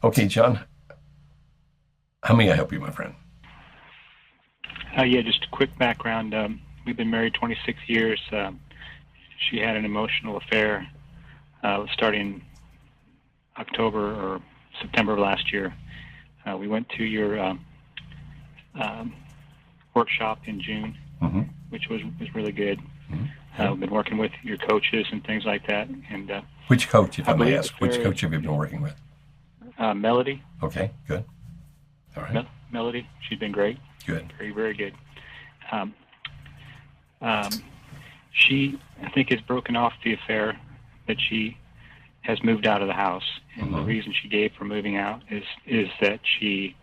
Okay, John, how may I help you, my friend? Yeah, just a quick background. We've been married 26 years. She had an emotional affair starting October or September of last year. We went to your um, workshop in June, Hmm. which was really good. Hmm. We've been working with your coaches and things like that. And Which coach, if I I may believe the ask, which affair, coach have you been working with? Melody, Okay, good. All right, Melody, she's been great, good. very, very good. Um, um, she, I think, has broken off the affair that she has moved out of the house, and the Hmm. reason she gave for moving out is that she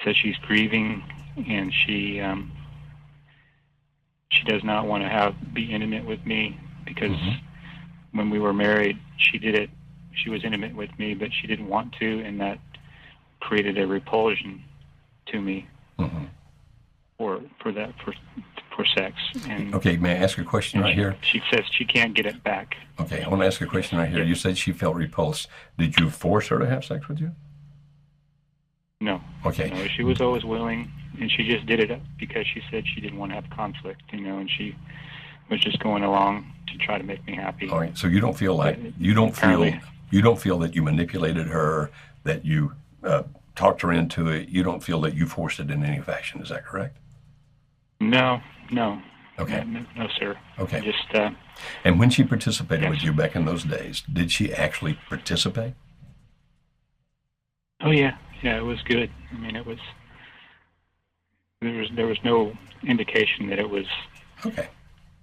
says she's grieving, and she does not want to be intimate with me because Hmm. when we were married, she did it. She was intimate with me, but she didn't want to, and that created a repulsion to me Hmm. for sex, Okay, may I ask a question and right here? she says she can't get it back. Okay, I want to ask a question right here. Yes. You said she felt repulsed. Did you force her to have sex with you? No, Okay, no, she was always willing, and she just did it because she said she didn't want to have conflict, and she was just going along to try to make me happy. all right. So you don't feel But like you don't feel apparently, you don't feel that you manipulated her, that you talked her into it. You don't feel that you forced it in any fashion. Is that correct? no, no, no, Okay. no, no sir. I Okay. just, And when she participated yes. with you back in those days, did she actually participate? Oh yeah, yeah, it was good. I mean, there was no indication Okay.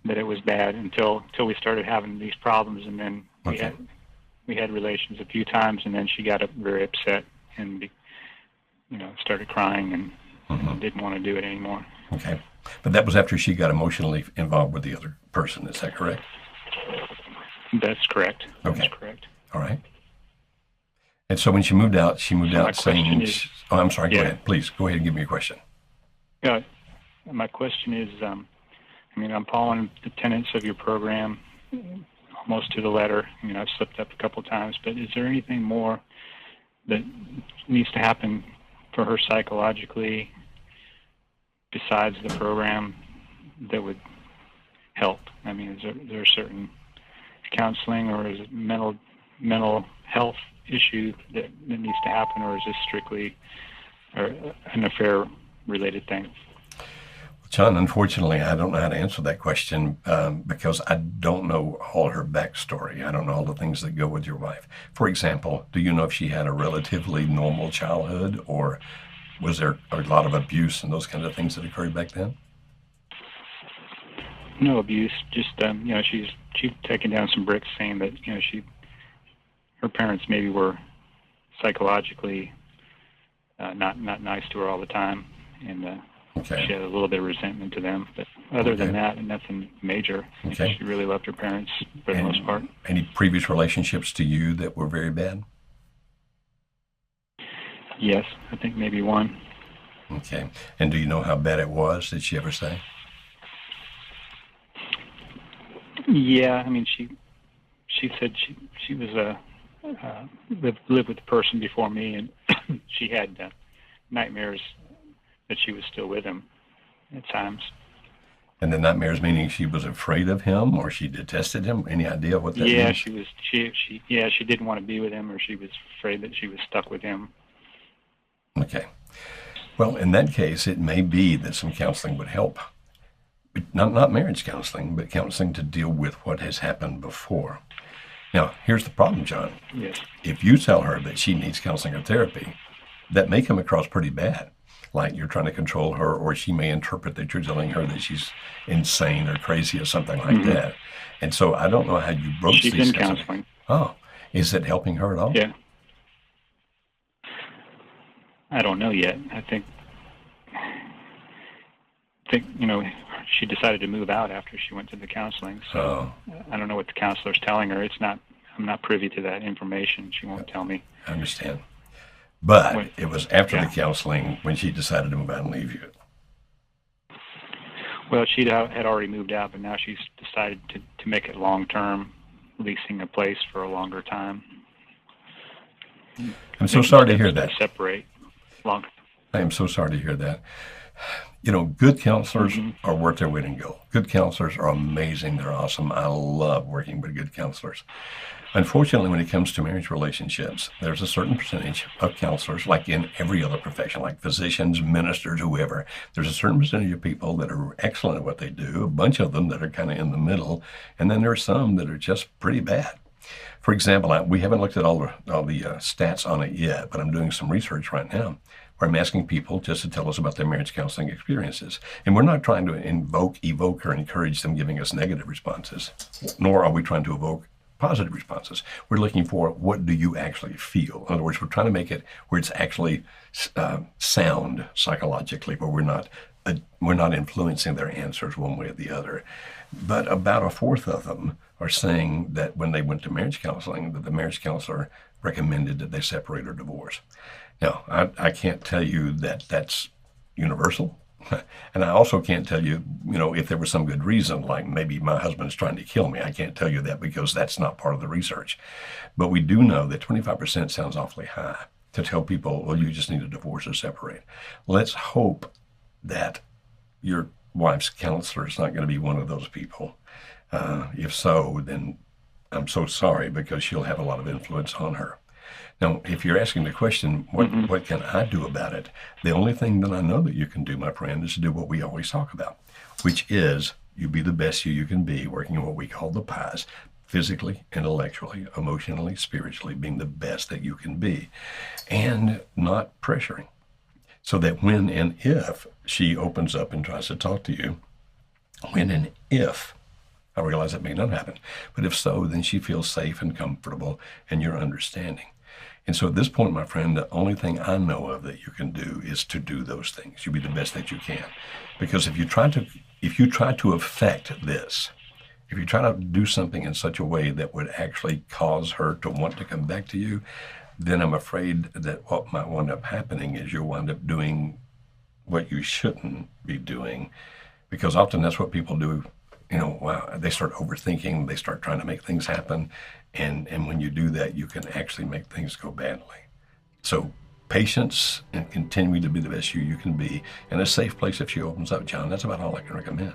that it was bad until we started having these problems, and then Okay. we had relations a few times, and then she got very upset and started crying Hmm. and didn't want to do it anymore. Okay. But that was after she got emotionally involved with the other person. Is that correct? That's correct. That's Okay. correct. All right. And so when she moved So my out question saying, is, "Oh, I'm sorry. Go yeah, ahead, please. Go ahead and give me your question." yeah. My question is, I mean, I'm following the tenets of your program almost to the letter. I mean, I've slipped up a couple times, but is there anything more that needs to happen for her psychologically besides the program that would help? I mean, is there certain counseling, or is it mental health issue that needs to happen, or is this strictly an affair related thing? John, unfortunately, I don't know how to answer that question because I don't know all her backstory. I don't know all the things that go with your wife. For example, do you know if she had a relatively normal childhood, or was there a lot of abuse and those kind of things that occurred back then? No abuse, just she's taken down some bricks saying that her parents maybe were psychologically not nice to her all the time, and Okay. she had a little bit of resentment to them. But other than Okay. that, nothing major. Okay. She really loved her parents for the most part. And any previous relationships to you that were very bad? Yes, I think maybe one. Okay. And do you know how bad it was? Did she ever say? Yeah, I mean she said she was lived with the person before me, and she had nightmares that she was still with him at times. And the nightmares meaning she was afraid of him or she detested him? Any idea what that Yeah, means? she was she didn't want to be with him, or she was afraid that she was stuck with him. Okay. Well, in that case, it may be that some counseling would help. Not marriage counseling, but counseling to deal with what has happened before. Now, here's the problem, John. Yes. If you tell her that she needs counseling or therapy, that may come across pretty bad. Like you're trying to control her, or she may interpret that you're telling her that she's insane or crazy or something like Hmm. that. And so I don't know how you broach She's these in kinds of things. counseling. Oh, is it helping her at all? Yeah. I don't know yet. I think she decided to move out after she went to the counseling. So Oh, I don't know what the counselor's telling her. I'm not privy to that information. She won't tell me. I understand. But What? it was after the Yeah. counseling when she decided to move out and leave you. Well, she had already moved out, but now she's decided to make it long term, leasing a place for a longer time. I'm so sorry to hear Steps that. separate long. I am so sorry to hear that. You know, good counselors Mm-hmm. are worth their weight in gold. Good counselors are amazing. They're awesome. I love working with good counselors. Unfortunately, when it comes to marriage relationships, there's a certain percentage of counselors, like in every other profession, like physicians, ministers, whoever. There's a certain percentage of people that are excellent at what they do, a bunch of them that are kind of in the middle, and then there are some that are just pretty bad. For example, we haven't looked at all the stats on it yet, but I'm doing some research right now where I'm asking people just to tell us about their marriage counseling experiences. And we're not trying to evoke, or encourage them giving us negative responses, nor are we trying to evoke positive responses. We're looking for, what do you actually feel? In other words, we're trying to make it where it's actually sound psychologically, where we're not influencing their answers one way or the other. But about a fourth of them are saying that when they went to marriage counseling, that the marriage counselor recommended that they separate or divorce. Now, I can't tell you that that's universal. And I also can't tell you, if there was some good reason, like maybe my husband's trying to kill me. I can't tell you that because that's not part of the research. But we do know that 25% sounds awfully high to tell people, well, you just need to divorce or separate. Let's hope that your wife's counselor is not going to be one of those people. If so, then I'm so sorry, because she'll have a lot of influence on her. Now, if you're asking the question, what can I do about it? The only thing that I know that you can do, my friend, is to do what we always talk about, which is you be the best you can be, working on what we call the pies, physically, intellectually, emotionally, spiritually, being the best that you can be, and not pressuring. So that when and if she opens up and tries to talk to you, when and if, I realize that may not happen, but if so, then she feels safe and comfortable and you're understanding. And so at this point, my friend, the only thing I know of that you can do is to do those things. You be the best that you can. Because if you try to affect this, if you try to do something in such a way that would actually cause her to want to come back to you, then I'm afraid that what might wind up happening is you'll wind up doing what you shouldn't be doing, because often that's what people do. They start overthinking, they start trying to make things happen, and when you do that, you can actually make things go badly. So patience and continuing to be the best you can be, and a safe place if she opens up, John. That's about all I can recommend.